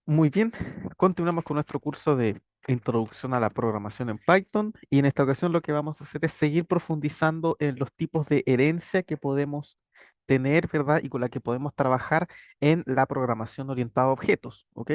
Muy bien, continuamos con nuestro curso de introducción a la programación en Python y en esta ocasión lo que vamos a hacer es seguir profundizando en los tipos de herencia que podemos tener, ¿verdad? Y con la que podemos trabajar en la programación orientada a objetos, ¿ok?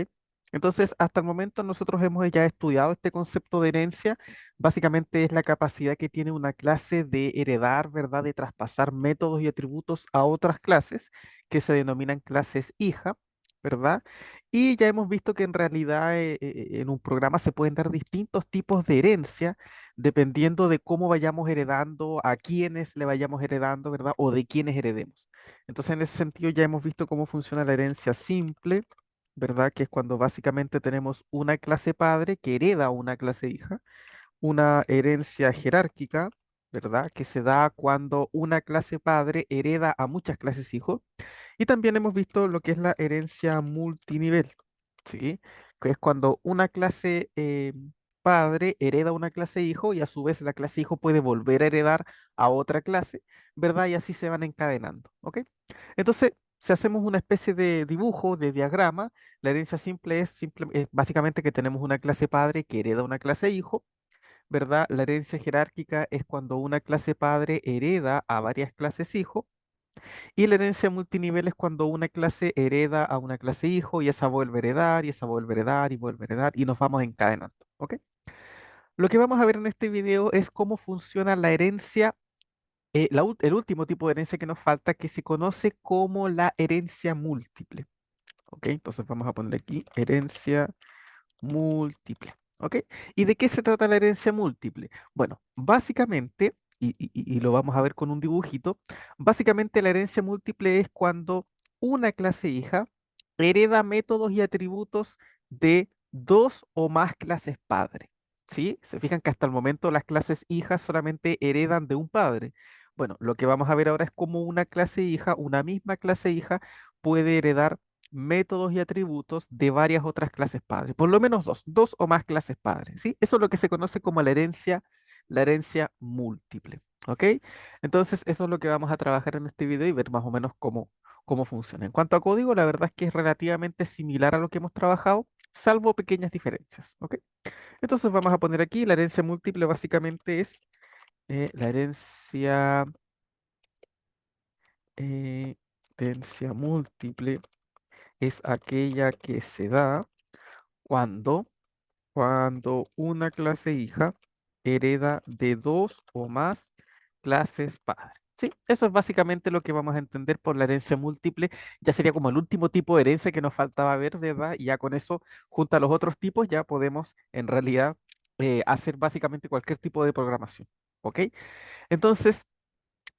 Entonces, hasta el momento nosotros hemos ya estudiado este concepto de herencia. Básicamente es la capacidad que tiene una clase de heredar, ¿verdad? De traspasar métodos y atributos a otras clases que se denominan clases hija, ¿verdad? Y ya hemos visto que en realidad en un programa se pueden dar distintos tipos de herencia dependiendo de cómo vayamos heredando, a quiénes le vayamos heredando, ¿verdad? O de quiénes heredemos. Entonces, en ese sentido ya hemos visto cómo funciona la herencia simple, ¿verdad? Que es cuando básicamente tenemos una clase padre que hereda a una clase hija, una herencia jerárquica, ¿verdad? Que se da cuando una clase padre hereda a muchas clases hijos. Y también hemos visto lo que es la herencia multinivel, ¿sí? Que es cuando una clase padre hereda una clase hijo y a su vez la clase hijo puede volver a heredar a otra clase, ¿verdad? Y así se van encadenando, ¿ok? Entonces, si hacemos una especie de dibujo, de diagrama, la herencia simple es básicamente que tenemos una clase padre que hereda una clase hijo, ¿verdad? La herencia jerárquica es cuando una clase padre hereda a varias clases hijo y la herencia multinivel es cuando una clase hereda a una clase hijo y esa vuelve a heredar y esa vuelve a heredar y vuelve a heredar y nos vamos encadenando, ¿ok? Lo que vamos a ver en este video es cómo funciona la herencia, el último tipo de herencia que nos falta, que se conoce como la herencia múltiple, ¿ok? Entonces vamos a poner aquí herencia múltiple, ¿ok? ¿Y de qué se trata la herencia múltiple? Bueno, básicamente, y lo vamos a ver con un dibujito, básicamente la herencia múltiple es cuando una clase hija hereda métodos y atributos de dos o más clases padre, ¿sí? Se fijan que hasta el momento las clases hijas solamente heredan de un padre. Bueno, lo que vamos a ver ahora es cómo una clase hija, una misma clase hija, puede heredar métodos y atributos de varias otras clases padres, por lo menos dos o más clases padres, ¿sí? Eso es lo que se conoce como la herencia múltiple, ¿ok? Entonces, eso es lo que vamos a trabajar en este video y ver más o menos cómo funciona. En cuanto a código, la verdad es que es relativamente similar a lo que hemos trabajado, salvo pequeñas diferencias, ¿ok? Entonces, vamos a poner aquí, la herencia múltiple básicamente es la eh, herencia múltiple es aquella que se da cuando, cuando una clase hija hereda de dos o más clases padre. Sí, eso es básicamente lo que vamos a entender por la herencia múltiple. Ya sería como el último tipo de herencia que nos faltaba ver, ¿verdad? Y ya con eso, junto a los otros tipos, ya podemos en realidad hacer básicamente cualquier tipo de programación. ¿Ok? Entonces,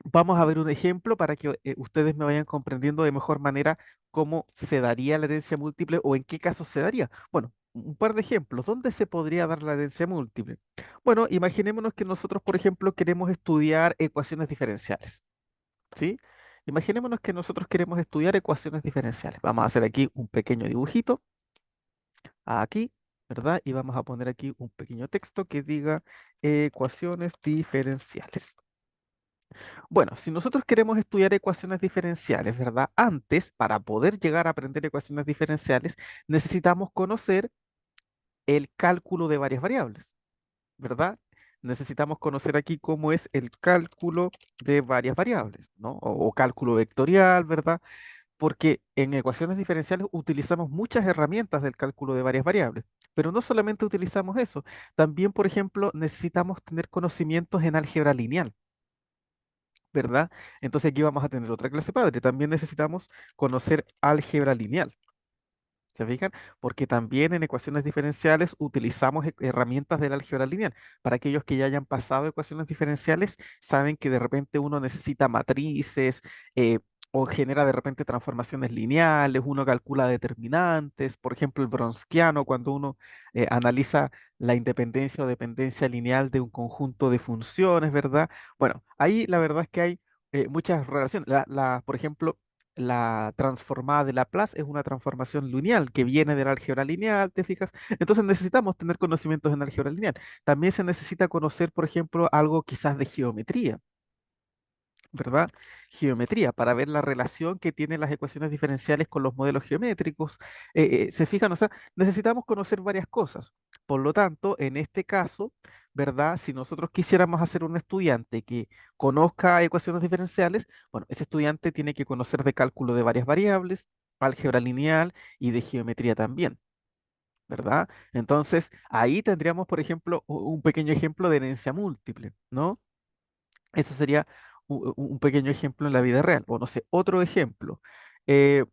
vamos a ver un ejemplo para que ustedes me vayan comprendiendo de mejor manera cómo se daría la herencia múltiple o en qué casos se daría. Bueno, un par de ejemplos. ¿Dónde se podría dar la herencia múltiple? Bueno, imaginémonos que nosotros, por ejemplo, queremos estudiar ecuaciones diferenciales, ¿sí? Imaginémonos que nosotros queremos estudiar ecuaciones diferenciales. Vamos a hacer aquí un pequeño dibujito, aquí, ¿verdad? Y vamos a poner aquí un pequeño texto que diga ecuaciones diferenciales. Bueno, si nosotros queremos estudiar ecuaciones diferenciales, ¿verdad? Antes, para poder llegar a aprender ecuaciones diferenciales, necesitamos conocer el cálculo de varias variables, ¿verdad? Necesitamos conocer aquí cómo es el cálculo de varias variables, ¿no? O cálculo vectorial, ¿verdad? Porque en ecuaciones diferenciales utilizamos muchas herramientas del cálculo de varias variables, pero no solamente utilizamos eso, también, por ejemplo, necesitamos tener conocimientos en álgebra lineal. ¿Verdad? Entonces aquí vamos a tener otra clase padre. También necesitamos conocer álgebra lineal. ¿Se fijan? Porque también en ecuaciones diferenciales utilizamos herramientas del álgebra lineal. Para aquellos que ya hayan pasado ecuaciones diferenciales, saben que de repente uno necesita matrices eh, o genera de repente transformaciones lineales, uno calcula determinantes, por ejemplo, el Bronsquiano, cuando uno analiza la independencia o dependencia lineal de un conjunto de funciones, ¿verdad? Bueno, ahí la verdad es que hay muchas relaciones. Por ejemplo, la transformada de Laplace es una transformación lineal que viene del álgebra lineal, ¿te fijas? Entonces necesitamos tener conocimientos en álgebra lineal. También se necesita conocer, por ejemplo, algo quizás de geometría, ¿verdad? Geometría, para ver la relación que tienen las ecuaciones diferenciales con los modelos geométricos. ¿Se fijan? O sea, necesitamos conocer varias cosas. Por lo tanto, en este caso, ¿verdad? Si nosotros quisiéramos hacer un estudiante que conozca ecuaciones diferenciales, bueno, ese estudiante tiene que conocer de cálculo de varias variables, álgebra lineal y de geometría también. ¿Verdad? Entonces, ahí tendríamos, por ejemplo, un pequeño ejemplo de herencia múltiple, ¿no? Eso sería un pequeño ejemplo en la vida real. O no sé, otro ejemplo.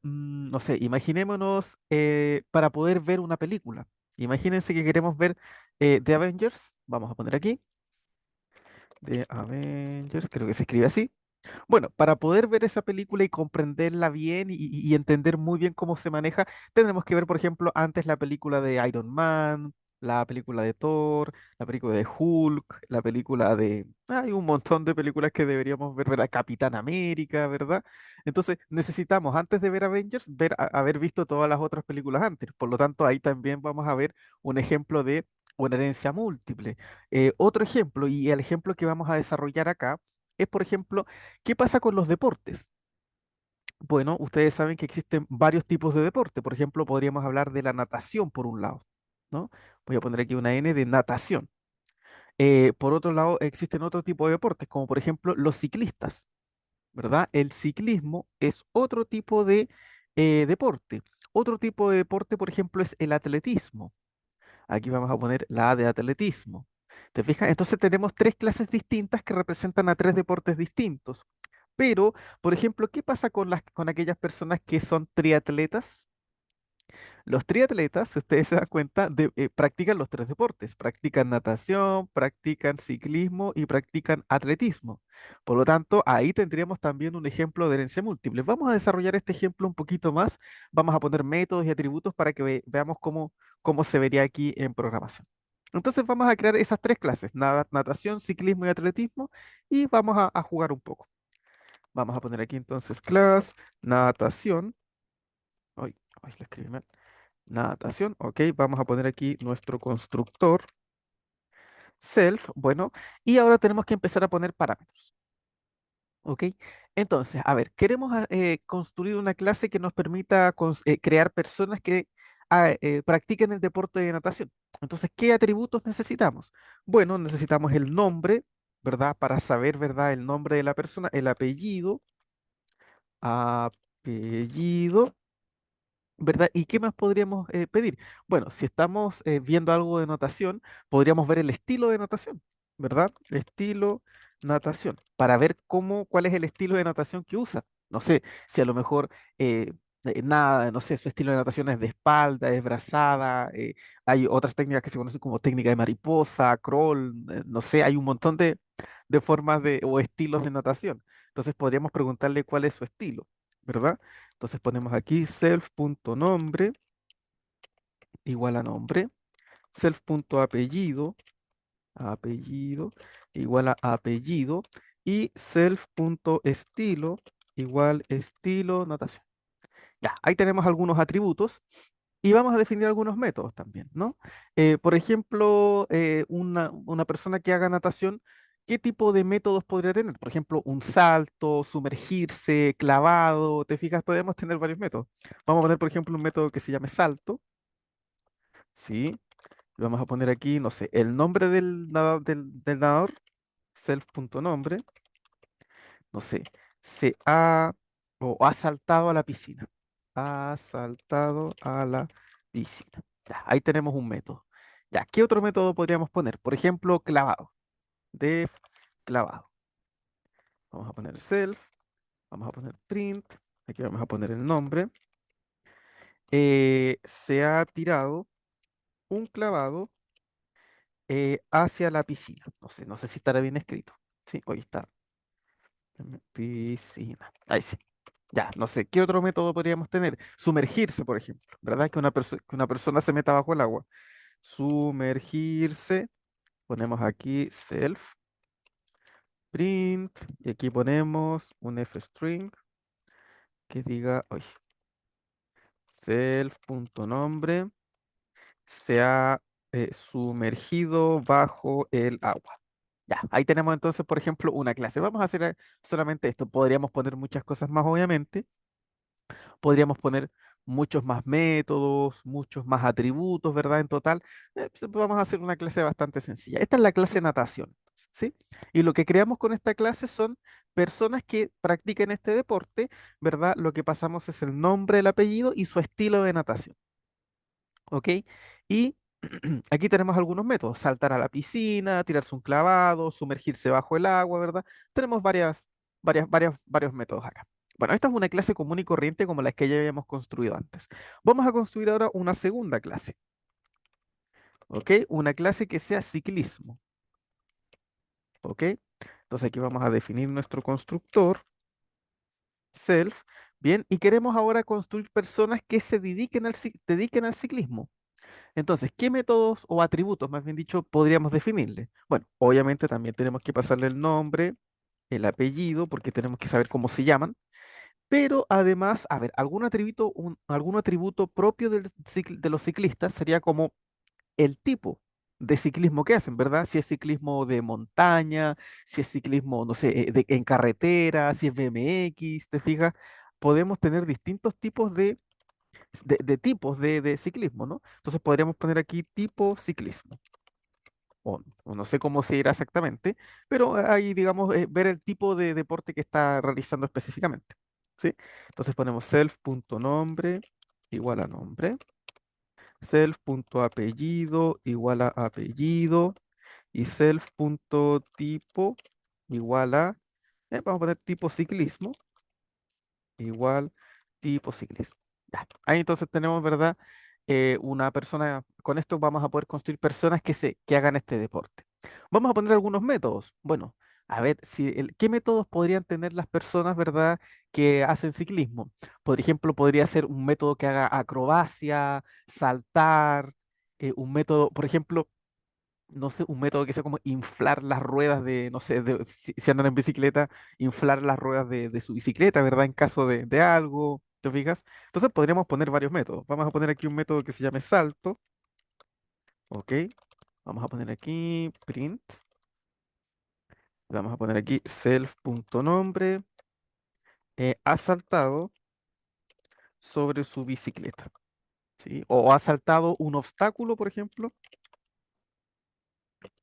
No sé, imaginémonos para poder ver una película. Imagínense que queremos ver The Avengers. Vamos a poner aquí. The Avengers, creo que se escribe así. Bueno, para poder ver esa película y comprenderla bien y entender muy bien cómo se maneja, tendremos que ver, por ejemplo, antes la película de Iron Man, la película de Thor, la película de Hulk, la película de... Hay un montón de películas que deberíamos ver, ¿verdad? Capitán América, ¿verdad? Entonces, necesitamos, antes de ver Avengers, haber visto todas las otras películas antes. Por lo tanto, ahí también vamos a ver un ejemplo de una herencia múltiple. Otro ejemplo, y el ejemplo que vamos a desarrollar acá, es, por ejemplo, ¿qué pasa con los deportes? Bueno, ustedes saben que existen varios tipos de deporte. Por ejemplo, podríamos hablar de la natación por un lado, ¿no? Voy a poner aquí una N de natación. Por otro lado, existen otro tipo de deportes, como por ejemplo los ciclistas, ¿verdad? El ciclismo es otro tipo de deporte. Otro tipo de deporte, por ejemplo, es el atletismo. Aquí vamos a poner la A de atletismo. ¿Te fijas? Entonces tenemos tres clases distintas que representan a tres deportes distintos. Pero, por ejemplo, ¿qué pasa con con aquellas personas que son triatletas? Los triatletas, si ustedes se dan cuenta, practican los tres deportes. Practican natación, practican ciclismo y practican atletismo. Por lo tanto, ahí tendríamos también un ejemplo de herencia múltiple. Vamos a desarrollar este ejemplo un poquito más. Vamos a poner métodos y atributos para que veamos cómo se vería aquí en programación. Entonces vamos a crear esas tres clases, natación, ciclismo y atletismo, y vamos a jugar un poco. Vamos a poner aquí entonces class, natación. Ay, ay, lo escribí mal. Natación, ok. Vamos a poner aquí nuestro constructor self. Bueno, y ahora tenemos que empezar a poner parámetros. Ok. Entonces, a ver, queremos construir una clase que nos permita crear personas que practiquen el deporte de natación. Entonces, ¿qué atributos necesitamos? Bueno, necesitamos el nombre, ¿verdad? Para saber, ¿verdad? El nombre de la persona, el apellido, ¿verdad? ¿Y qué más podríamos pedir? Bueno, si estamos viendo algo de notación, podríamos ver el estilo de natación, ¿verdad? Estilo natación, para ver cuál es el estilo de natación que usa. No sé, si a lo mejor nada, no sé, su estilo de natación es de espalda, es brazada, hay otras técnicas que se conocen como técnica de mariposa, crawl, no sé, hay un montón de formas o estilos de natación. Entonces podríamos preguntarle cuál es su estilo, ¿verdad? Entonces ponemos aquí self.nombre igual a nombre, self.apellido, apellido igual a apellido y self.estilo igual estilo natación. Ya, ahí tenemos algunos atributos y vamos a definir algunos métodos también, ¿no? Por ejemplo, una persona que haga natación, ¿qué tipo de métodos podría tener? Por ejemplo, un salto, sumergirse, clavado, ¿te fijas? Podemos tener varios métodos. Vamos a poner, por ejemplo, un método que se llame salto, ¿sí? Y vamos a poner aquí, no sé, el nombre del nadador, self.nombre, no sé, se ha o ha saltado a la piscina. Ha saltado a la piscina. Ya, ahí tenemos un método. Ya, ¿qué otro método podríamos poner? Por ejemplo, clavado. Def clavado. Vamos a poner self, vamos a poner print, aquí vamos a poner el nombre. Se ha tirado un clavado hacia la piscina. No sé si estará bien escrito. Sí, hoy está. Piscina. Ahí sí. Ya, no sé, ¿qué otro método podríamos tener? Sumergirse, por ejemplo, ¿verdad? Que una persona se meta bajo el agua. Sumergirse, ponemos aquí self, print, y aquí ponemos un f-string que diga, oye, self.nombre se ha sumergido bajo el agua. Ya, ahí tenemos entonces, por ejemplo, una clase. Vamos a hacer solamente esto. Podríamos poner muchas cosas más, obviamente. Podríamos poner muchos más métodos, muchos más atributos, ¿verdad? En total, pues, vamos a hacer una clase bastante sencilla. Esta es la clase natación, ¿sí? Y lo que creamos con esta clase son personas que practiquen este deporte, ¿verdad? Lo que pasamos es el nombre, el apellido y su estilo de natación, ¿ok? Y aquí tenemos algunos métodos: saltar a la piscina, tirarse un clavado, sumergirse bajo el agua, ¿verdad? Tenemos varios métodos acá. Bueno, esta es una clase común y corriente como las que ya habíamos construido antes. Vamos a construir ahora una segunda clase, ¿ok? Una clase que sea ciclismo, ¿ok? Entonces aquí vamos a definir nuestro constructor, self, bien, y queremos ahora construir personas que se dediquen al ciclismo. Entonces, ¿qué métodos o atributos, más bien dicho, podríamos definirle? Bueno, obviamente también tenemos que pasarle el nombre, el apellido, porque tenemos que saber cómo se llaman, pero además, a ver, algún atributo propio de los ciclistas sería como el tipo de ciclismo que hacen, ¿verdad? Si es ciclismo de montaña, si es ciclismo, no sé, en carretera, si es BMX, ¿te fijas? Podemos tener distintos tipos de tipos de ciclismo, ¿no? Entonces podríamos poner aquí tipo ciclismo, o no sé cómo se irá exactamente, pero ahí, digamos, ver el tipo de deporte que está realizando específicamente, ¿sí? Entonces ponemos self.nombre igual a nombre, self.apellido igual a apellido, y self.tipo igual a, vamos a poner tipo ciclismo igual tipo ciclismo. Ya. Ahí entonces tenemos, ¿verdad? Una persona, con esto vamos a poder construir personas que hagan este deporte. Vamos a poner algunos métodos. Bueno, a ver, ¿qué métodos podrían tener las personas, ¿verdad? Que hacen ciclismo. Por ejemplo, podría ser un método que haga acrobacia, saltar, un método, por ejemplo, no sé, un método que sea como inflar las ruedas de, no sé, si andan en bicicleta, inflar las ruedas de su bicicleta, ¿verdad? En caso de algo, ¿te fijas? Entonces podríamos poner varios métodos. Vamos a poner aquí un método que se llame salto, ¿ok? Vamos a poner aquí print, vamos a poner aquí self.nombre, ha saltado sobre su bicicleta, ¿sí? O ha saltado un obstáculo, por ejemplo,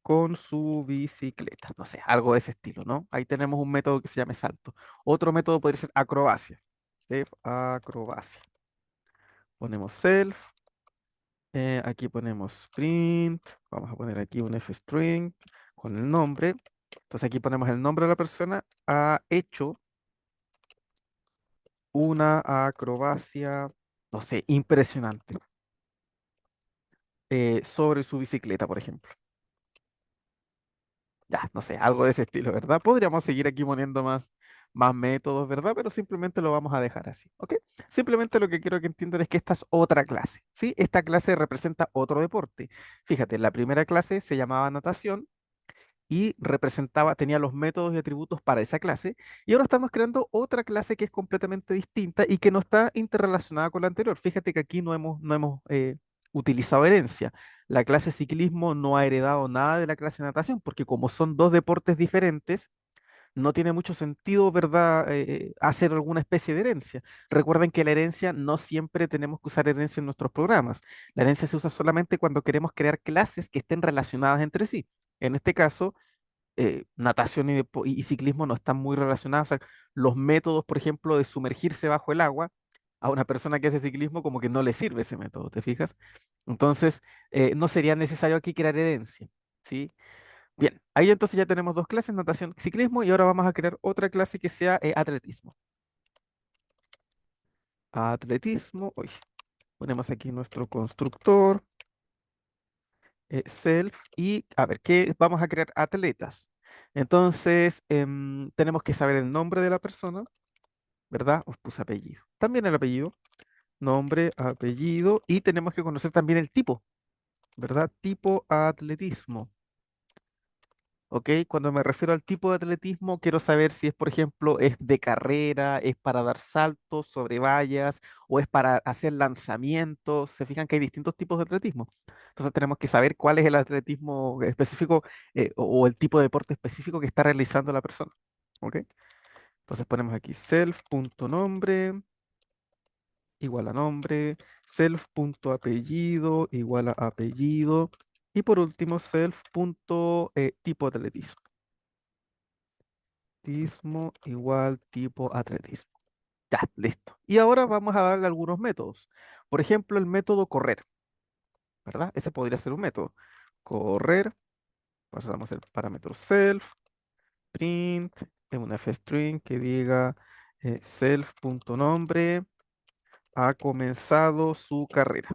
con su bicicleta. No sé, algo de ese estilo, ¿no? Ahí tenemos un método que se llama salto. Otro método podría ser acrobacia. Acrobacia. Ponemos self, aquí ponemos print, vamos a poner aquí un f-string con el nombre. Entonces aquí ponemos el nombre de la persona. Ha hecho una acrobacia, no sé, impresionante, sobre su bicicleta, por ejemplo. Ya, no sé, algo de ese estilo, ¿verdad? Podríamos seguir aquí poniendo más métodos, ¿verdad? Pero simplemente lo vamos a dejar así, ¿ok? Simplemente lo que quiero que entiendan es que esta es otra clase, ¿sí? Esta clase representa otro deporte. Fíjate, la primera clase se llamaba natación y tenía los métodos y atributos para esa clase. Y ahora estamos creando otra clase que es completamente distinta y que no está interrelacionada con la anterior. Fíjate que aquí no hemos utilizado herencia. La clase ciclismo no ha heredado nada de la clase natación, porque como son dos deportes diferentes, no tiene mucho sentido, ¿verdad? Hacer alguna especie de herencia. Recuerden que la herencia no siempre tenemos que usar herencia en nuestros programas. La herencia se usa solamente cuando queremos crear clases que estén relacionadas entre sí. En este caso, natación y ciclismo no están muy relacionados. O sea, los métodos, por ejemplo, de sumergirse bajo el agua, a una persona que hace ciclismo como que no le sirve ese método, ¿te fijas? Entonces, no sería necesario aquí crear herencia, ¿sí? Bien, ahí entonces ya tenemos dos clases, natación y ciclismo, y ahora vamos a crear otra clase que sea atletismo. Atletismo, uy, ponemos aquí nuestro constructor, self, y a ver, ¿qué vamos a crear? Atletas. Entonces, tenemos que saber el nombre de la persona, ¿verdad? Os puse apellido. También el apellido, nombre, apellido, y tenemos que conocer también el tipo, ¿verdad? Tipo atletismo. ¿Ok? Cuando me refiero al tipo de atletismo, quiero saber si es, por ejemplo, es de carrera, es para dar saltos sobre vallas o es para hacer lanzamientos. Se fijan que hay distintos tipos de atletismo. Entonces tenemos que saber cuál es el atletismo específico o el tipo de deporte específico que está realizando la persona. ¿Ok? Entonces ponemos aquí self.nombre igual a nombre, self.apellido igual a apellido y por último self.tipo atletismo. Atletismo igual tipo atletismo. Ya, listo. Y ahora vamos a darle algunos métodos. Por ejemplo, el método correr, ¿verdad? Ese podría ser un método. Correr, pasamos el parámetro self, print, en una string que diga self.nombre ha comenzado su carrera,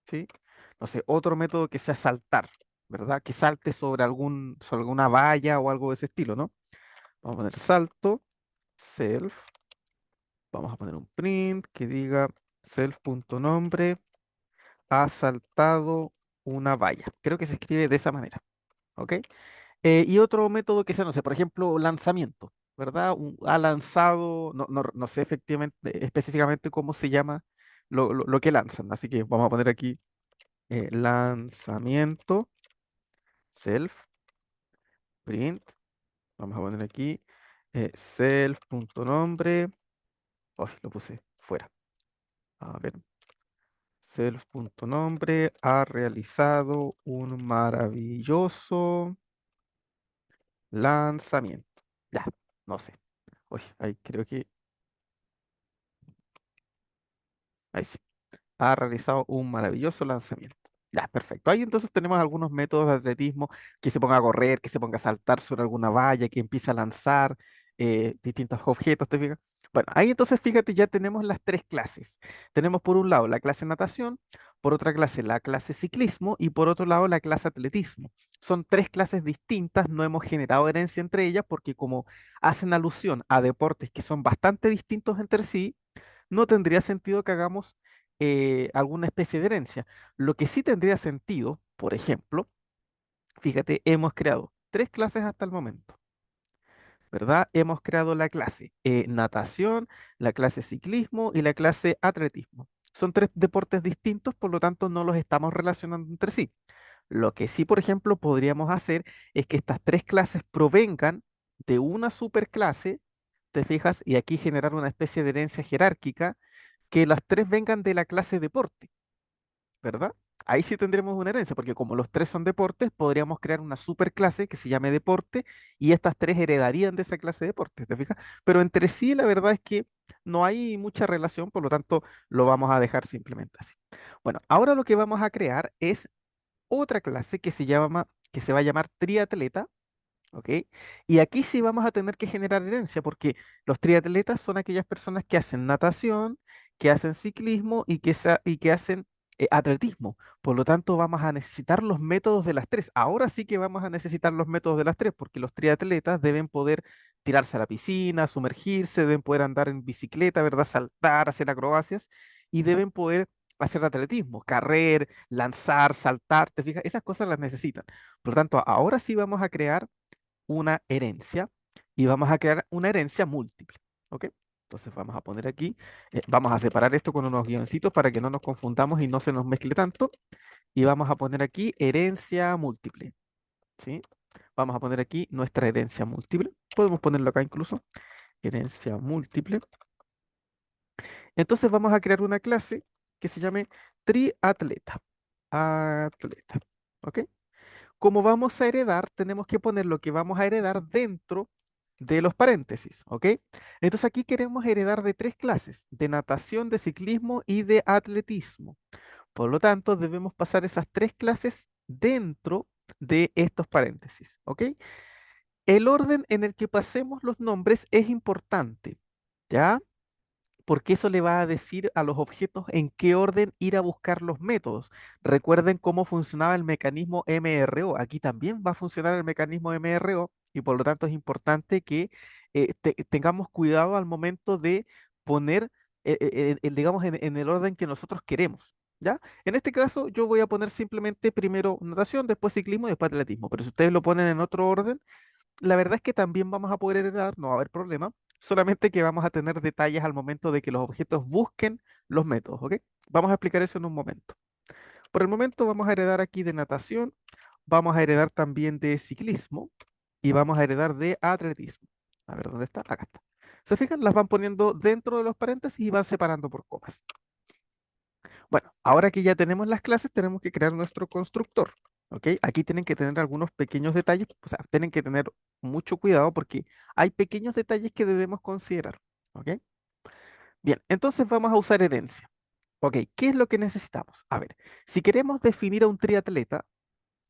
¿sí? Entonces, otro método que sea saltar, ¿verdad? Que salte sobre alguna valla o algo de ese estilo, ¿no? Vamos a poner salto, self. Vamos a poner un print que diga self.nombre ha saltado una valla. Creo que se escribe de esa manera, ¿ok? Y otro método que sea, no sé, por ejemplo, lanzamiento, ¿verdad? Ha lanzado, no sé efectivamente, específicamente cómo se llama lo que lanzan, así que vamos a poner aquí lanzamiento, self, print, vamos a poner aquí self.nombre, oh, lo puse fuera, a ver. Self.nombre ha realizado un maravilloso lanzamiento. Ya, no sé. Uy, ahí creo que. Ahí sí. Ha realizado un maravilloso lanzamiento. Ya, perfecto. Ahí entonces tenemos algunos métodos de atletismo, que se ponga a correr, que se ponga a saltar sobre alguna valla, que empiece a lanzar distintos objetos, ¿te fijas? Bueno, ahí entonces fíjate, ya tenemos las tres clases. Tenemos por un lado la clase natación, por otra clase la clase ciclismo y por otro lado la clase atletismo. Son tres clases distintas, no hemos generado herencia entre ellas porque como hacen alusión a deportes que son bastante distintos entre sí, no tendría sentido que hagamos alguna especie de herencia. Lo que sí tendría sentido, por ejemplo, fíjate, hemos creado tres clases hasta el momento, ¿verdad? Hemos creado la clase natación, la clase ciclismo y la clase atletismo. Son tres deportes distintos, por lo tanto no los estamos relacionando entre sí. Lo que sí, por ejemplo, podríamos hacer es que estas tres clases provengan de una superclase, te fijas, y aquí generar una especie de herencia jerárquica, que las tres vengan de la clase deporte, ¿verdad? Ahí sí tendremos una herencia, porque como los tres son deportes, podríamos crear una superclase que se llame deporte y estas tres heredarían de esa clase de deporte, ¿te fijas? Pero entre sí la verdad es que no hay mucha relación, por lo tanto lo vamos a dejar simplemente así. Bueno, ahora lo que vamos a crear es otra clase que se va a llamar triatleta, ¿ok? Y aquí sí vamos a tener que generar herencia, porque los triatletas son aquellas personas que hacen natación, que hacen ciclismo y que hacen atletismo. Por lo tanto, vamos a necesitar los métodos de las tres. Ahora sí que vamos a necesitar los métodos de las tres, porque los triatletas deben poder tirarse a la piscina, sumergirse, deben poder andar en bicicleta, ¿verdad? Saltar, hacer acrobacias y deben poder hacer atletismo, correr, lanzar, saltar, ¿te fijas? Esas cosas las necesitan. Por lo tanto, ahora sí vamos a crear una herencia y vamos a crear una herencia múltiple. ¿Ok? Entonces vamos a poner aquí, vamos a separar esto con unos guioncitos para que no nos confundamos y no se nos mezcle tanto. Y vamos a poner aquí herencia múltiple. ¿Sí? Vamos a poner aquí nuestra herencia múltiple. Podemos ponerlo acá incluso, herencia múltiple. Entonces vamos a crear una clase que se llame triatleta. Atleta. ¿Ok? Como vamos a heredar, tenemos que poner lo que vamos a heredar dentro de los paréntesis, ¿ok? Entonces aquí queremos heredar de tres clases, de natación, de ciclismo y de atletismo. Por lo tanto, debemos pasar esas tres clases dentro de estos paréntesis, ¿ok? El orden en el que pasemos los nombres es importante, ¿ya? Porque eso le va a decir a los objetos en qué orden ir a buscar los métodos. Recuerden cómo funcionaba el mecanismo MRO. Aquí también va a funcionar el mecanismo MRO y por lo tanto es importante que tengamos cuidado al momento de poner, digamos, en el orden que nosotros queremos. ¿Ya? En este caso, yo voy a poner simplemente primero natación, después ciclismo y después atletismo. Pero si ustedes lo ponen en otro orden, la verdad es que también vamos a poder heredar, no va a haber problema, solamente que vamos a tener detalles al momento de que los objetos busquen los métodos, ¿ok? Vamos a explicar eso en un momento. Por el momento vamos a heredar aquí de natación, vamos a heredar también de ciclismo y vamos a heredar de atletismo. A ver, ¿dónde está? Acá está. ¿Se fijan? Las van poniendo dentro de los paréntesis y van separando por comas. Bueno, ahora que ya tenemos las clases, tenemos que crear nuestro constructor. ¿Ok? Aquí tienen que tener algunos pequeños detalles, o sea, tienen que tener mucho cuidado porque hay pequeños detalles que debemos considerar. ¿Ok? Bien, entonces vamos a usar herencia. Ok, ¿qué es lo que necesitamos? A ver, si queremos definir a un triatleta,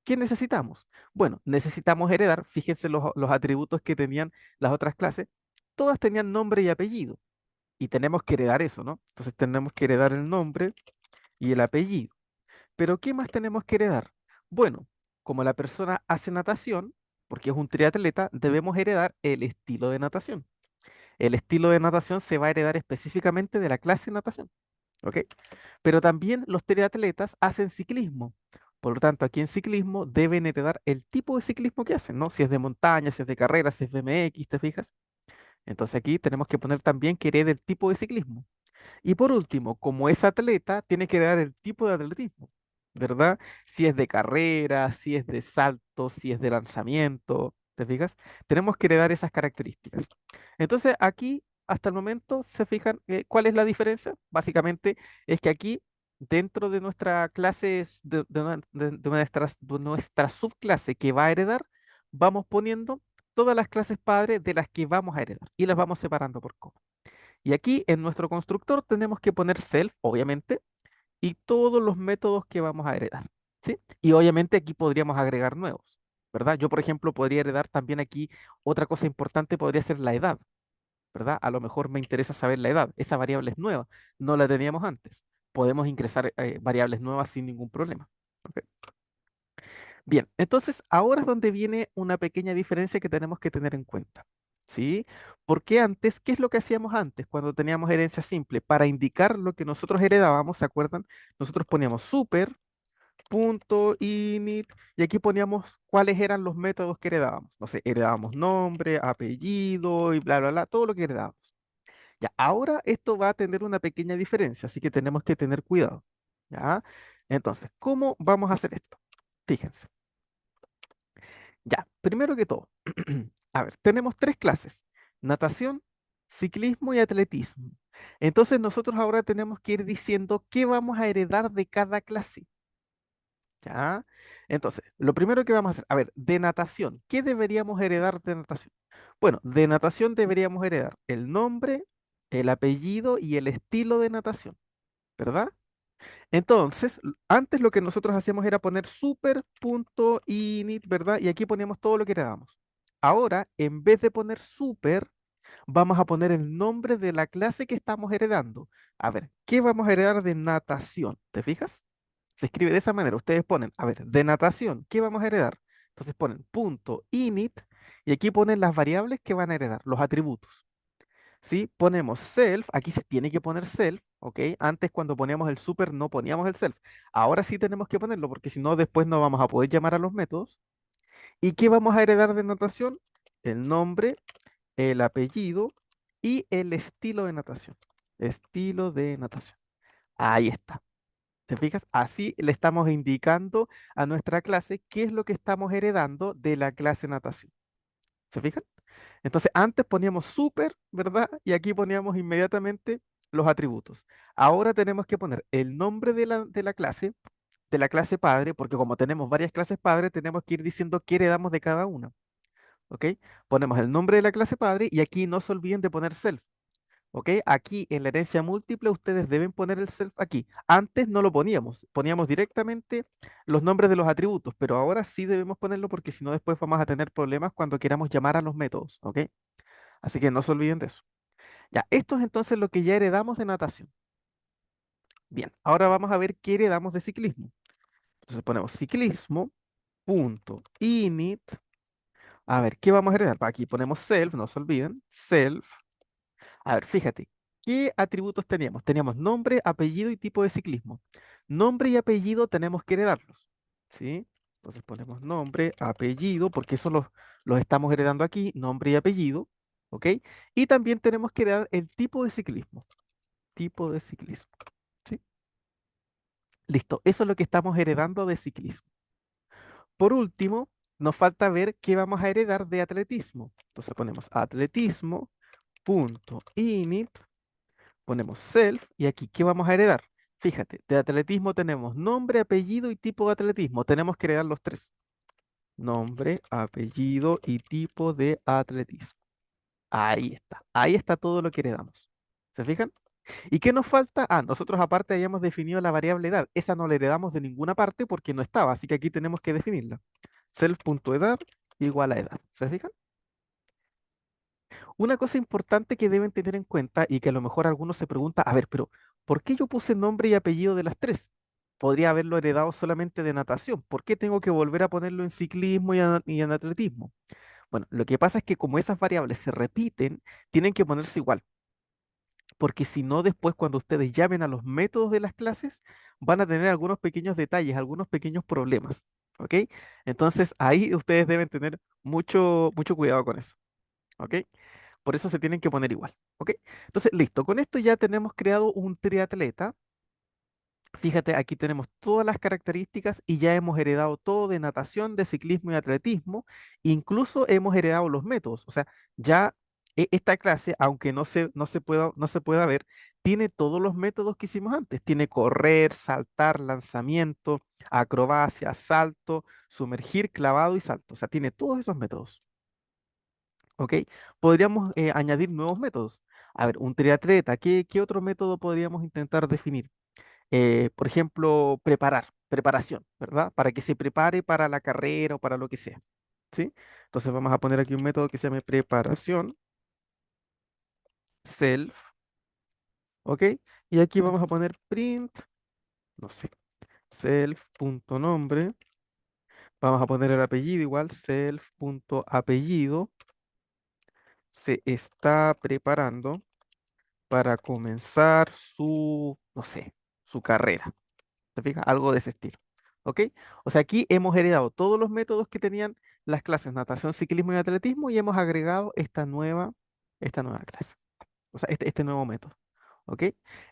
¿qué necesitamos? Bueno, necesitamos heredar, fíjense los atributos que tenían las otras clases, todas tenían nombre y apellido, y tenemos que heredar eso, ¿no? Entonces tenemos que heredar el nombre y el apellido. Pero ¿qué más tenemos que heredar? Bueno, como la persona hace natación, porque es un triatleta, debemos heredar el estilo de natación. El estilo de natación se va a heredar específicamente de la clase de natación, ¿ok? Pero también los triatletas hacen ciclismo. Por lo tanto, aquí en ciclismo deben heredar el tipo de ciclismo que hacen, ¿no? Si es de montaña, si es de carrera, si es BMX, ¿te fijas? Entonces aquí tenemos que poner también que herede el tipo de ciclismo. Y por último, como es atleta, tiene que dar el tipo de atletismo, ¿verdad? Si es de carrera, si es de salto, si es de lanzamiento, ¿te fijas? Tenemos que heredar esas características. Entonces, aquí, hasta el momento, se fijan, ¿cuál es la diferencia? Básicamente es que aquí, dentro de nuestra clase, de nuestra subclase que va a heredar, vamos poniendo todas las clases padres de las que vamos a heredar y las vamos separando por coma. Y aquí en nuestro constructor tenemos que poner self, obviamente, y todos los métodos que vamos a heredar, ¿sí? Y obviamente aquí podríamos agregar nuevos, ¿verdad? Yo, por ejemplo, podría heredar también aquí otra cosa importante, podría ser la edad, ¿verdad? A lo mejor me interesa saber la edad. Esa variable es nueva, no la teníamos antes. Podemos ingresar variables nuevas sin ningún problema. ¿Ok? Bien, entonces ahora es donde viene una pequeña diferencia que tenemos que tener en cuenta. ¿Sí? Porque antes, ¿qué es lo que hacíamos antes cuando teníamos herencia simple? Para indicar lo que nosotros heredábamos, ¿se acuerdan? Nosotros poníamos super, punto, init, y aquí poníamos cuáles eran los métodos que heredábamos. No sé, heredábamos nombre, apellido y bla, bla, bla, todo lo que heredábamos. Ya, ahora esto va a tener una pequeña diferencia, así que tenemos que tener cuidado. ¿Ya? Entonces, ¿cómo vamos a hacer esto? Fíjense. Ya, primero que todo, a ver, tenemos tres clases, natación, ciclismo y atletismo. Entonces nosotros ahora tenemos que ir diciendo qué vamos a heredar de cada clase, ¿ya? Entonces, lo primero que vamos a hacer, a ver, de natación, ¿qué deberíamos heredar de natación? Bueno, de natación deberíamos heredar el nombre, el apellido y el estilo de natación, ¿verdad? Entonces, antes lo que nosotros hacíamos era poner super.init, ¿verdad? Y aquí poníamos todo lo que heredábamos. Ahora, en vez de poner super, vamos a poner el nombre de la clase que estamos heredando. A ver, ¿qué vamos a heredar de natación? ¿Te fijas? Se escribe de esa manera. Ustedes ponen, a ver, de natación, ¿qué vamos a heredar? Entonces ponen punto init y aquí ponen las variables que van a heredar, los atributos. ¿Sí? Ponemos self, aquí se tiene que poner self, ¿ok? Antes cuando poníamos el super no poníamos el self. Ahora sí tenemos que ponerlo porque si no después no vamos a poder llamar a los métodos. ¿Y qué vamos a heredar de notación? El nombre, el apellido y el estilo de natación. Estilo de natación. Ahí está. ¿Te fijas? Así le estamos indicando a nuestra clase qué es lo que estamos heredando de la clase natación. ¿Se fijan? Entonces, antes poníamos super, ¿verdad? Y aquí poníamos inmediatamente los atributos. Ahora tenemos que poner el nombre de la clase padre, porque como tenemos varias clases padre, tenemos que ir diciendo qué heredamos de cada una. ¿Ok? Ponemos el nombre de la clase padre y aquí no se olviden de poner self. ¿Ok? Aquí en la herencia múltiple ustedes deben poner el self aquí. Antes no lo poníamos, poníamos directamente los nombres de los atributos, pero ahora sí debemos ponerlo porque si no después vamos a tener problemas cuando queramos llamar a los métodos. ¿Ok? Así que no se olviden de eso. Ya, esto es entonces lo que ya heredamos de natación. Bien, ahora vamos a ver qué heredamos de ciclismo. Entonces ponemos ciclismo, punto, init. A ver, ¿qué vamos a heredar? Aquí ponemos self, no se olviden, self. A ver, fíjate, ¿qué atributos teníamos? Teníamos nombre, apellido y tipo de ciclismo. Nombre y apellido tenemos que heredarlos, ¿sí? Entonces ponemos nombre, apellido, porque eso los estamos heredando aquí, nombre y apellido, ¿ok? Y también tenemos que heredar el tipo de ciclismo, ¿sí? Listo, eso es lo que estamos heredando de ciclismo. Por último, nos falta ver qué vamos a heredar de atletismo. Entonces ponemos atletismo.init, ponemos self y aquí, ¿qué vamos a heredar? Fíjate, de atletismo tenemos nombre, apellido y tipo de atletismo. Tenemos que heredar los tres. Nombre, apellido y tipo de atletismo. Ahí está todo lo que heredamos. ¿Se fijan? ¿Y qué nos falta? Ah, nosotros aparte hayamos definido la variable edad. Esa no la heredamos de ninguna parte porque no estaba, así que aquí tenemos que definirla. Self.edad igual a edad. ¿Se fijan? Una cosa importante que deben tener en cuenta y que a lo mejor algunos se pregunta, a ver, pero ¿por qué yo puse nombre y apellido de las tres? Podría haberlo heredado solamente de natación. ¿Por qué tengo que volver a ponerlo en ciclismo y en atletismo? Bueno, lo que pasa es que como esas variables se repiten, tienen que ponerse igual, porque si no, después cuando ustedes llamen a los métodos de las clases, van a tener algunos pequeños detalles, algunos pequeños problemas, ¿ok? Entonces ahí ustedes deben tener mucho cuidado con eso, ¿ok? Por eso se tienen que poner igual, ¿ok? Entonces, listo, con esto ya tenemos creado un triatleta. Fíjate, aquí tenemos todas las características y ya hemos heredado todo de natación, de ciclismo y atletismo. Incluso hemos heredado los métodos. O sea, ya esta clase, aunque no se pueda ver, tiene todos los métodos que hicimos antes. Tiene correr, saltar, lanzamiento, acrobacia, salto, sumergir, clavado y salto. O sea, tiene todos esos métodos. ¿Ok? Podríamos añadir nuevos métodos. A ver, un triatleta, ¿qué otro método podríamos intentar definir? Por ejemplo, preparación, ¿verdad? Para que se prepare para la carrera o para lo que sea, ¿sí? Entonces vamos a poner aquí un método que se llame preparación, self, ¿ok? Y aquí vamos a poner print, no sé, self.nombre, vamos a poner el apellido igual, self.apellido, se está preparando para comenzar su, no sé, su carrera. ¿Te fijas? Algo de ese estilo. ¿Ok? O sea, aquí hemos heredado todos los métodos que tenían las clases natación, ciclismo y atletismo y hemos agregado esta nueva clase. O sea, este nuevo método. ¿Ok?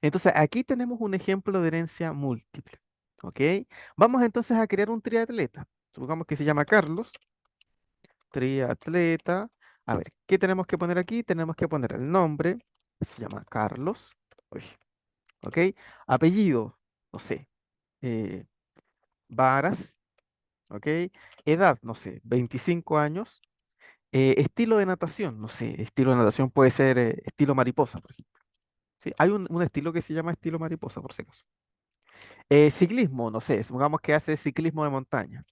Entonces, aquí tenemos un ejemplo de herencia múltiple. ¿Ok? Vamos entonces a crear un triatleta. Supongamos que se llama Carlos. Triatleta. A ver, ¿qué tenemos que poner aquí? Tenemos que poner el nombre. Se llama Carlos. Uy, ¿ok? Apellido, no sé. eh, Varas. ¿Ok? Edad, no sé, 25 años. Estilo de natación, no sé, estilo de natación puede ser estilo mariposa, por ejemplo. ¿Sí? Hay un estilo que se llama estilo mariposa, por si acaso. Ciclismo, no sé, supongamos que hace ciclismo de montaña.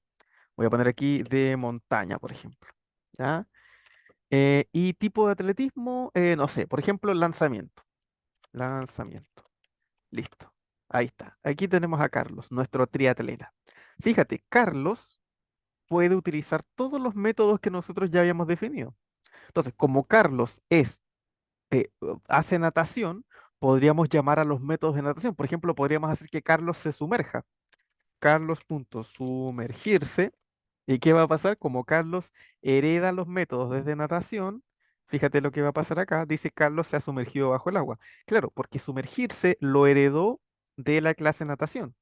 Voy a poner aquí de montaña, por ejemplo. ¿Ya? Y tipo de atletismo, no sé, por ejemplo, lanzamiento. Lanzamiento. Listo. Ahí está. Aquí tenemos a Carlos, nuestro triatleta. Fíjate, Carlos puede utilizar todos los métodos que nosotros ya habíamos definido. Entonces, como Carlos hace natación, podríamos llamar a los métodos de natación. Por ejemplo, podríamos hacer que Carlos se sumerja. Carlos.sumergirse. ¿Y qué va a pasar? Como Carlos hereda los métodos desde natación, fíjate lo que va a pasar acá. Dice Carlos se ha sumergido bajo el agua. Claro, porque sumergirse lo heredó de la clase de natación.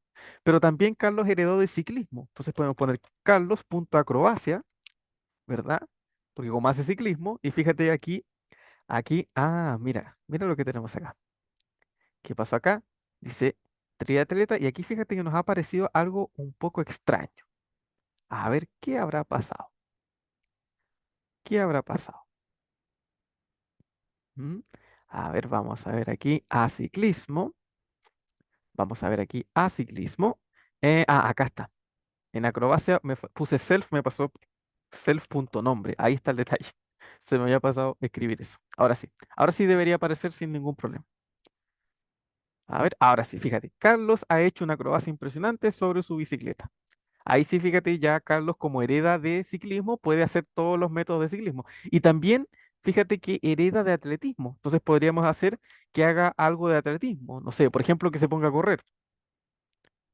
Pero también Carlos heredó de ciclismo. Entonces podemos poner Carlos.acrobacia, ¿verdad? Porque como hace ciclismo, y fíjate mira lo que tenemos acá. ¿Qué pasó acá? Dice triatleta, y aquí fíjate que nos ha aparecido algo un poco extraño. A ver, ¿qué habrá pasado? ¿Qué habrá pasado? ¿Mm? A ver, vamos a ver aquí a ciclismo. Vamos a ver aquí a ciclismo. Acá está. En acrobacia puse self, me pasó self.nombre. Ahí está el detalle. Se me había pasado escribir eso. Ahora sí. Ahora sí debería aparecer sin ningún problema. A ver, ahora sí, fíjate. Carlos ha hecho una acrobacia impresionante sobre su bicicleta. Ahí sí, fíjate, ya Carlos como hereda de ciclismo puede hacer todos los métodos de ciclismo. Y también, fíjate que hereda de atletismo. Entonces podríamos hacer que haga algo de atletismo. No sé, por ejemplo, que se ponga a correr.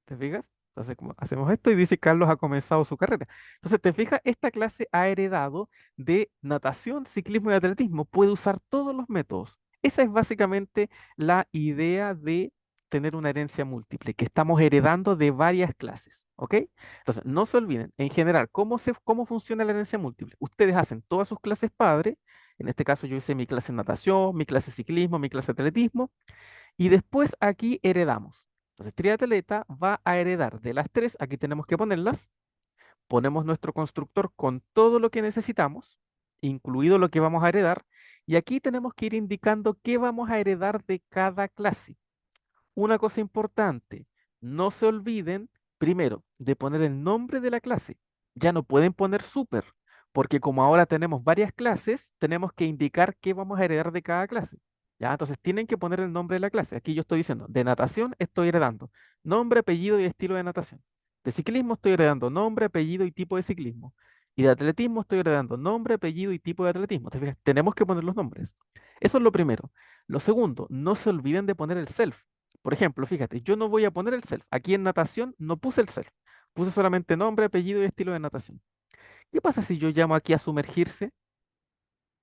¿Te fijas? Entonces, como hacemos esto y dice Carlos ha comenzado su carrera. Entonces, ¿te fijas? Esta clase ha heredado de natación, ciclismo y atletismo. Puede usar todos los métodos. Esa es básicamente la idea de tener una herencia múltiple, que estamos heredando de varias clases. ¿Ok? Entonces, no se olviden, en general, ¿cómo funciona la herencia múltiple? Ustedes hacen todas sus clases padre. En este caso, yo hice mi clase de natación, mi clase de ciclismo, mi clase de atletismo. Y después aquí heredamos. Entonces, triatleta va a heredar de las tres, aquí tenemos que ponerlas, ponemos nuestro constructor con todo lo que necesitamos, incluido lo que vamos a heredar, y aquí tenemos que ir indicando qué vamos a heredar de cada clase. Una cosa importante, no se olviden, primero, de poner el nombre de la clase. Ya no pueden poner super, porque como ahora tenemos varias clases, tenemos que indicar qué vamos a heredar de cada clase. ¿Ya? Entonces tienen que poner el nombre de la clase. Aquí yo estoy diciendo, de natación estoy heredando nombre, apellido y estilo de natación. De ciclismo estoy heredando nombre, apellido y tipo de ciclismo. Y de atletismo estoy heredando nombre, apellido y tipo de atletismo. ¿Te fijas? Tenemos que poner los nombres. Eso es lo primero. Lo segundo, no se olviden de poner el self. Por ejemplo, fíjate, yo no voy a poner el self. Aquí en natación no puse el self. Puse solamente nombre, apellido y estilo de natación. ¿Qué pasa si yo llamo aquí a sumergirse?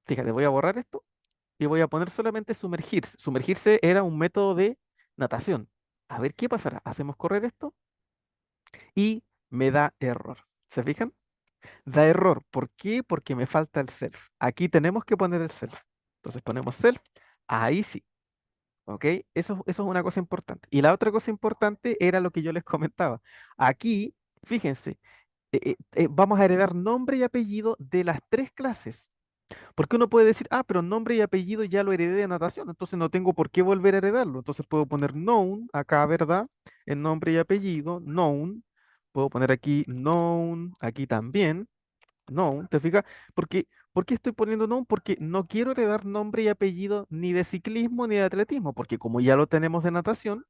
Fíjate, voy a borrar esto y voy a poner solamente sumergirse. Sumergirse era un método de natación. A ver qué pasará. Hacemos correr esto y me da error. ¿Se fijan? Da error. ¿Por qué? Porque me falta el self. Aquí tenemos que poner el self. Entonces ponemos self. Ahí sí. ¿Ok? Eso es una cosa importante. Y la otra cosa importante era lo que yo les comentaba. Aquí, fíjense, vamos a heredar nombre y apellido de las tres clases. Porque uno puede decir, ah, pero nombre y apellido ya lo heredé de natación, entonces no tengo por qué volver a heredarlo. Entonces puedo poner known acá, ¿verdad? En nombre y apellido, known. Puedo poner aquí known, aquí también. No, ¿te fijas? ¿Por qué estoy poniendo no? Porque no quiero heredar nombre y apellido ni de ciclismo ni de atletismo, porque como ya lo tenemos de natación,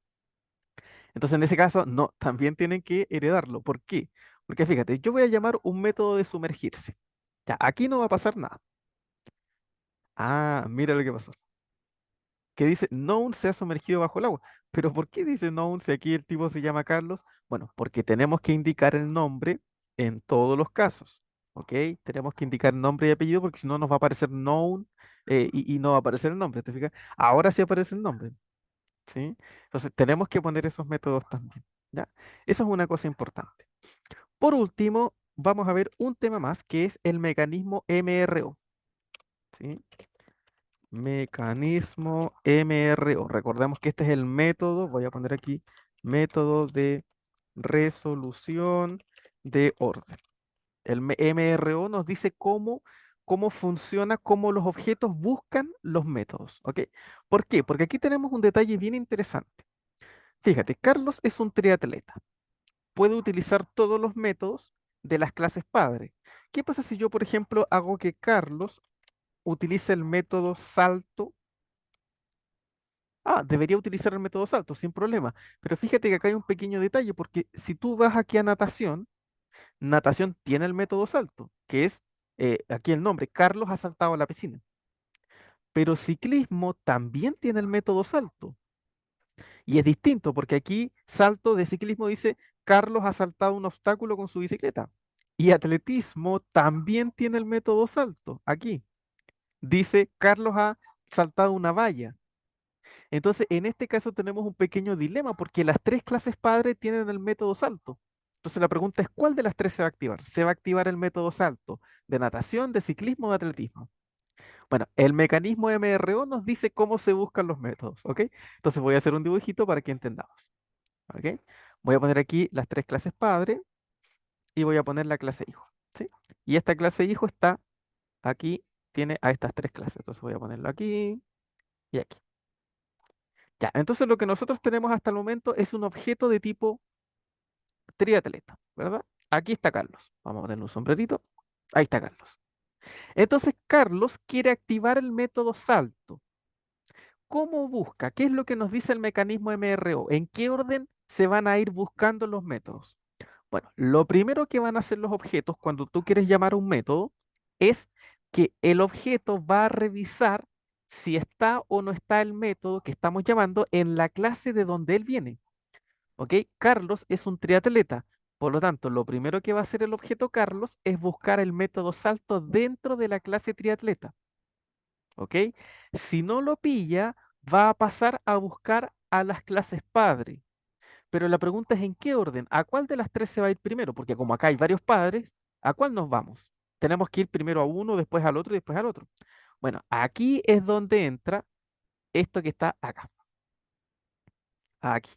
entonces en ese caso no, también tienen que heredarlo. ¿Por qué? Porque fíjate, yo voy a llamar un método de sumergirse. Ya, aquí no va a pasar nada. Ah, mira lo que pasó. Que dice, Noun se ha sumergido bajo el agua. Pero ¿por qué dice Noun si aquí el tipo se llama Carlos? Bueno, porque tenemos que indicar el nombre en todos los casos. ¿Ok? Tenemos que indicar nombre y apellido porque si no nos va a aparecer Noun y no va a aparecer el nombre. ¿Te fijas? Ahora sí aparece el nombre. ¿Sí? Entonces tenemos que poner esos métodos también. ¿Ya? Eso es una cosa importante. Por último, vamos a ver un tema más que es el mecanismo MRO. ¿Sí? Mecanismo MRO. Recordemos que este es el método, voy a poner aquí, método de resolución de orden. El MRO nos dice cómo funciona, cómo los objetos buscan los métodos. ¿Ok? ¿Por qué? Porque aquí tenemos un detalle bien interesante. Fíjate, Carlos es un triatleta. Puede utilizar todos los métodos de las clases padre. ¿Qué pasa si yo, por ejemplo, hago que Carlos utilice el método salto? Ah, debería utilizar el método salto sin problema. Pero fíjate que acá hay un pequeño detalle, porque si tú vas aquí a natación, natación tiene el método salto, que es aquí el nombre, Carlos ha saltado a la piscina. Pero ciclismo también tiene el método salto. Y es distinto, porque aquí salto de ciclismo dice, Carlos ha saltado un obstáculo con su bicicleta. Y atletismo también tiene el método salto. Aquí dice, Carlos ha saltado una valla. Entonces, en este caso tenemos un pequeño dilema porque las tres clases padre tienen el método salto. Entonces, la pregunta es, ¿cuál de las tres se va a activar? ¿Se va a activar el método salto de natación, de ciclismo o de atletismo? Bueno, el mecanismo MRO nos dice cómo se buscan los métodos, ¿ok? Entonces voy a hacer un dibujito para que entendamos, ¿ok? Voy a poner aquí las tres clases padre y voy a poner la clase hijo, ¿sí? Y esta clase hijo está aquí, tiene a estas tres clases. Entonces voy a ponerlo aquí y aquí. Ya, entonces lo que nosotros tenemos hasta el momento es un objeto de tipo triatleta, ¿verdad? Aquí está Carlos. Vamos a ponerle un sombrerito. Ahí está Carlos. Entonces Carlos quiere activar el método salto. ¿Cómo busca? ¿Qué es lo que nos dice el mecanismo MRO? ¿En qué orden se van a ir buscando los métodos? Bueno, lo primero que van a hacer los objetos cuando tú quieres llamar un método es que el objeto va a revisar si está o no está el método que estamos llamando en la clase de donde él viene. ¿Ok? Carlos es un triatleta. Por lo tanto, lo primero que va a hacer el objeto Carlos es buscar el método salto dentro de la clase triatleta. ¿Ok? Si no lo pilla, va a pasar a buscar a las clases padre. Pero la pregunta es en qué orden, ¿a cuál de las tres se va a ir primero? Porque como acá hay varios padres, ¿a cuál nos vamos? Tenemos que ir primero a uno, después al otro y después al otro. Bueno, aquí es donde entra esto que está acá, aquí,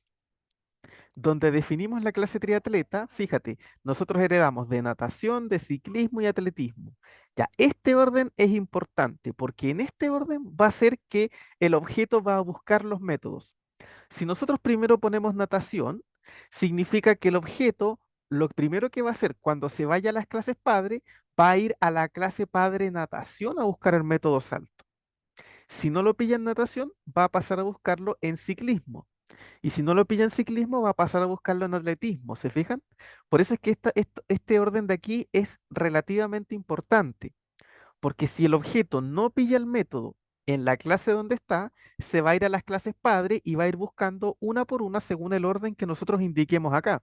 donde definimos la clase triatleta. Fíjate, nosotros heredamos de natación, de ciclismo y atletismo. Ya, este orden es importante porque en este orden va a ser que el objeto va a buscar los métodos. Si nosotros primero ponemos natación, significa que el objeto, lo primero que va a hacer cuando se vaya a las clases padre, va a ir a la clase padre natación a buscar el método salto. Si no lo pilla en natación, va a pasar a buscarlo en ciclismo. Y si no lo pilla en ciclismo, va a pasar a buscarlo en atletismo. ¿Se fijan? Por eso es que este orden de aquí es relativamente importante. Porque si el objeto no pilla el método en la clase donde está, se va a ir a las clases padre y va a ir buscando una por una según el orden que nosotros indiquemos acá.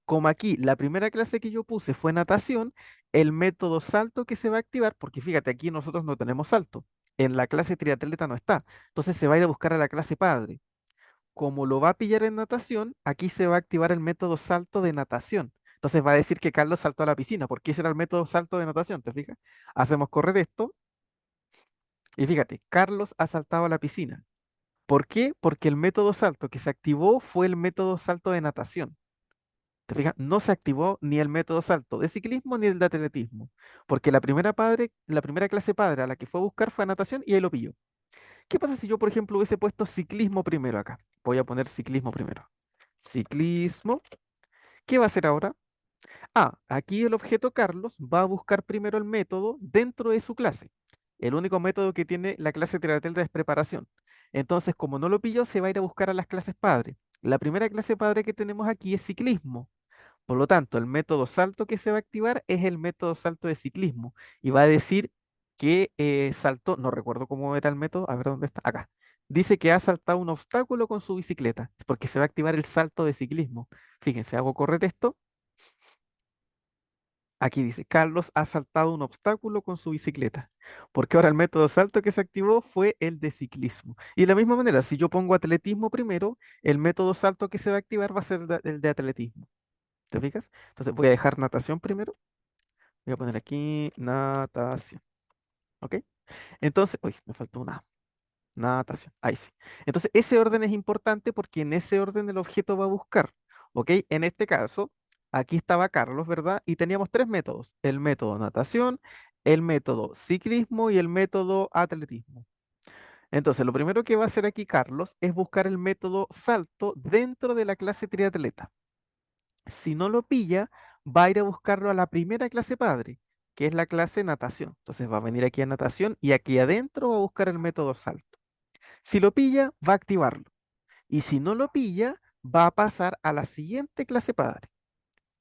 Como aquí la primera clase que yo puse fue natación, el método salto que se va a activar, porque fíjate, aquí nosotros no tenemos salto, en la clase triatleta no está, entonces se va a ir a buscar a la clase padre. Como lo va a pillar en natación, aquí se va a activar el método salto de natación. Entonces va a decir que Carlos saltó a la piscina, porque ese era el método salto de natación, ¿te fijas? Hacemos correr esto y fíjate, Carlos ha saltado a la piscina. ¿Por qué? Porque el método salto que se activó fue el método salto de natación. ¿Te fijas? No se activó ni el método salto de ciclismo ni el de atletismo, porque la primera clase padre a la que fue a buscar fue a natación y ahí lo pilló. ¿Qué pasa si yo, por ejemplo, hubiese puesto ciclismo primero acá? Voy a poner ciclismo primero. Ciclismo. ¿Qué va a hacer ahora? Ah, aquí el objeto Carlos va a buscar primero el método dentro de su clase. El único método que tiene la clase Triatleta es preparación. Entonces, como no lo pilló, se va a ir a buscar a las clases padre. La primera clase padre que tenemos aquí es ciclismo. Por lo tanto, el método salto que se va a activar es el método salto de ciclismo. Y va a decir que saltó, no recuerdo cómo era el método, a ver dónde está, acá. Dice que ha saltado un obstáculo con su bicicleta, porque se va a activar el salto de ciclismo. Fíjense, hago correr esto. Aquí dice, Carlos ha saltado un obstáculo con su bicicleta, porque ahora el método salto que se activó fue el de ciclismo. Y de la misma manera, si yo pongo atletismo primero, el método salto que se va a activar va a ser el de atletismo. ¿Te fijas? Entonces voy a dejar natación primero. Voy a poner aquí natación. ¿Ok? Entonces, uy, me faltó una. Natación. Ahí sí. Entonces, ese orden es importante porque en ese orden el objeto va a buscar. ¿Ok? En este caso, aquí estaba Carlos, ¿verdad? Y teníamos tres métodos. El método natación, el método ciclismo y el método atletismo. Entonces, lo primero que va a hacer aquí Carlos es buscar el método salto dentro de la clase triatleta. Si no lo pilla, va a ir a buscarlo a la primera clase padre, que es la clase natación. Entonces va a venir aquí a natación y aquí adentro va a buscar el método salto. Si lo pilla, va a activarlo. Y si no lo pilla, va a pasar a la siguiente clase padre,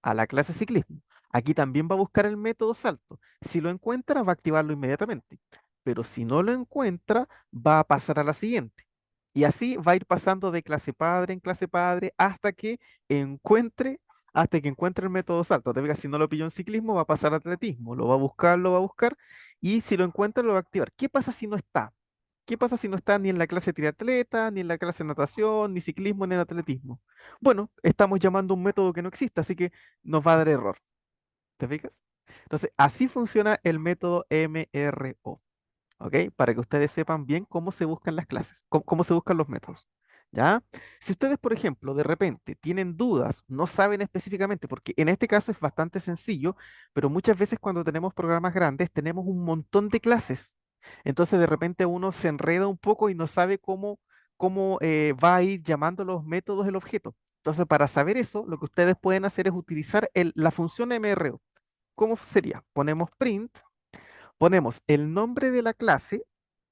a la clase ciclismo. Aquí también va a buscar el método salto. Si lo encuentra, va a activarlo inmediatamente. Pero si no lo encuentra, va a pasar a la siguiente. Y así va a ir pasando de clase padre en clase padre encuentre, hasta que encuentre el método salto. Te fijas, si no lo pilló en ciclismo, va a pasar a atletismo. Lo va a buscar. Y si lo encuentra, lo va a activar. ¿Qué pasa si no está? ¿Qué pasa si no está ni en la clase triatleta, ni en la clase natación, ni ciclismo, ni en atletismo? Bueno, estamos llamando un método que no existe, así que nos va a dar error. ¿Te fijas? Entonces, así funciona el método MRO, ¿ok? Para que ustedes sepan bien cómo se buscan las clases, cómo se buscan los métodos. ¿Ya? Si ustedes, por ejemplo, de repente tienen dudas, no saben específicamente, porque en este caso es bastante sencillo, pero muchas veces cuando tenemos programas grandes tenemos un montón de clases. Entonces de repente uno se enreda un poco y no sabe cómo va a ir llamando los métodos el objeto. Entonces, para saber eso, lo que ustedes pueden hacer es utilizar la función MRO. ¿Cómo sería? Ponemos print, ponemos el nombre de la clase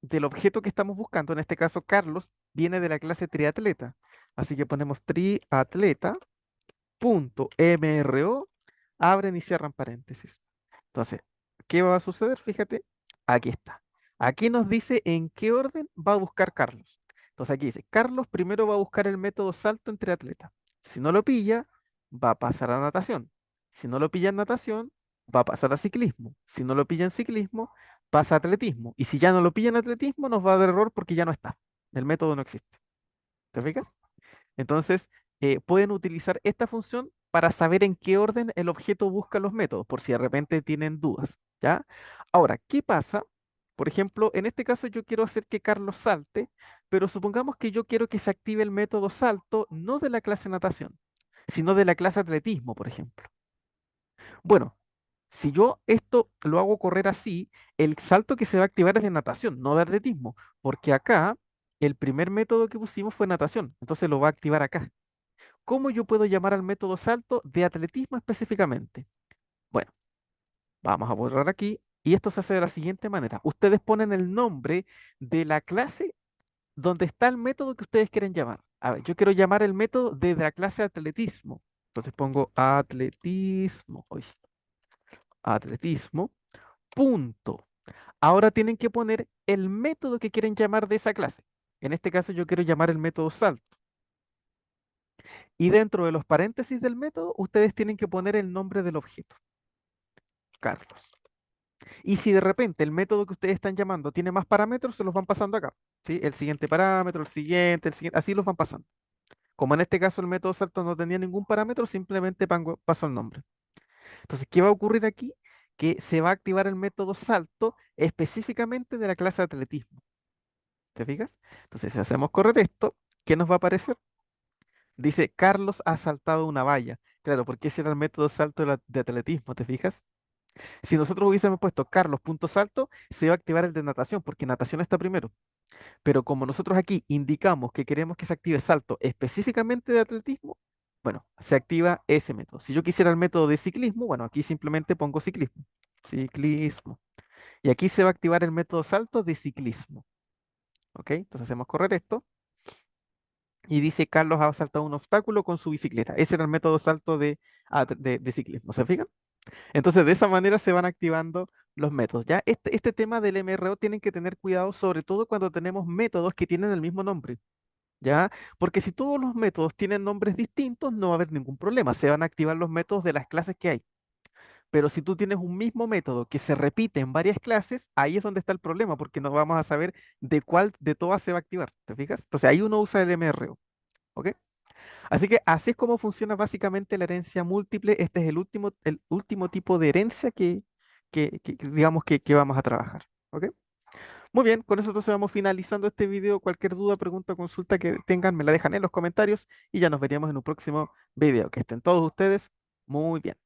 del objeto que estamos buscando. En este caso, Carlos viene de la clase triatleta. Así que ponemos triatleta.mro, abren y cierran paréntesis. Entonces, ¿qué va a suceder? Fíjate. Aquí está. Aquí nos dice en qué orden va a buscar Carlos. Entonces aquí dice, Carlos primero va a buscar el método salto entre atletas. Si no lo pilla, va a pasar a natación. Si no lo pilla en natación, va a pasar a ciclismo. Si no lo pilla en ciclismo, pasa a atletismo. Y si ya no lo pilla en atletismo, nos va a dar error porque ya no está. El método no existe. ¿Te fijas? Entonces, pueden utilizar esta función para saber en qué orden el objeto busca los métodos, por si de repente tienen dudas, ¿ya? Ahora, ¿qué pasa? Por ejemplo, en este caso yo quiero hacer que Carlos salte, pero supongamos que yo quiero que se active el método salto no de la clase natación, sino de la clase atletismo, por ejemplo. Bueno, si yo esto lo hago correr así, el salto que se va a activar es de natación, no de atletismo, porque acá el primer método que pusimos fue natación, entonces lo va a activar acá. ¿Cómo yo puedo llamar al método salto de atletismo específicamente? Bueno, vamos a borrar aquí y esto se hace de la siguiente manera. Ustedes ponen el nombre de la clase donde está el método que ustedes quieren llamar. A ver, yo quiero llamar el método de la clase atletismo. Entonces pongo atletismo, uy, atletismo, punto. Ahora tienen que poner el método que quieren llamar de esa clase. En este caso yo quiero llamar el método salto. Y dentro de los paréntesis del método, ustedes tienen que poner el nombre del objeto. Carlos. Y si de repente el método que ustedes están llamando tiene más parámetros, se los van pasando acá. ¿Sí? El siguiente parámetro, el siguiente, así los van pasando. Como en este caso el método salto no tenía ningún parámetro, simplemente paso el nombre. Entonces, ¿qué va a ocurrir aquí? Que se va a activar el método salto específicamente de la clase de atletismo. ¿Te fijas? Entonces, si hacemos correr esto, ¿qué nos va a aparecer? Dice, Carlos ha saltado una valla. Claro, porque ese era el método salto de atletismo, ¿te fijas? Si nosotros hubiésemos puesto Carlos punto salto, se va a activar el de natación, porque natación está primero. Pero como nosotros aquí indicamos que queremos que se active salto específicamente de atletismo, bueno, se activa ese método. Si yo quisiera el método de ciclismo, bueno, aquí simplemente pongo ciclismo. Ciclismo. Y aquí se va a activar el método salto de ciclismo. ¿Ok? Entonces hacemos correr esto. Y dice Carlos ha saltado un obstáculo con su bicicleta. Ese era el método salto de ciclismo. ¿Se fijan? Entonces, de esa manera se van activando los métodos. Ya este tema del MRO tienen que tener cuidado, sobre todo cuando tenemos métodos que tienen el mismo nombre. ¿Ya? Porque si todos los métodos tienen nombres distintos, no va a haber ningún problema. Se van a activar los métodos de las clases que hay. Pero si tú tienes un mismo método que se repite en varias clases, ahí es donde está el problema, porque no vamos a saber de cuál de todas se va a activar. ¿Te fijas? Entonces ahí uno usa el MRO. ¿Ok? Así que así es como funciona básicamente la herencia múltiple. Este es el último tipo de herencia que digamos que vamos a trabajar. ¿Ok? Muy bien, con eso entonces vamos finalizando este video. Cualquier duda, pregunta, consulta que tengan, me la dejan en los comentarios y ya nos veríamos en un próximo video. Que estén todos ustedes muy bien.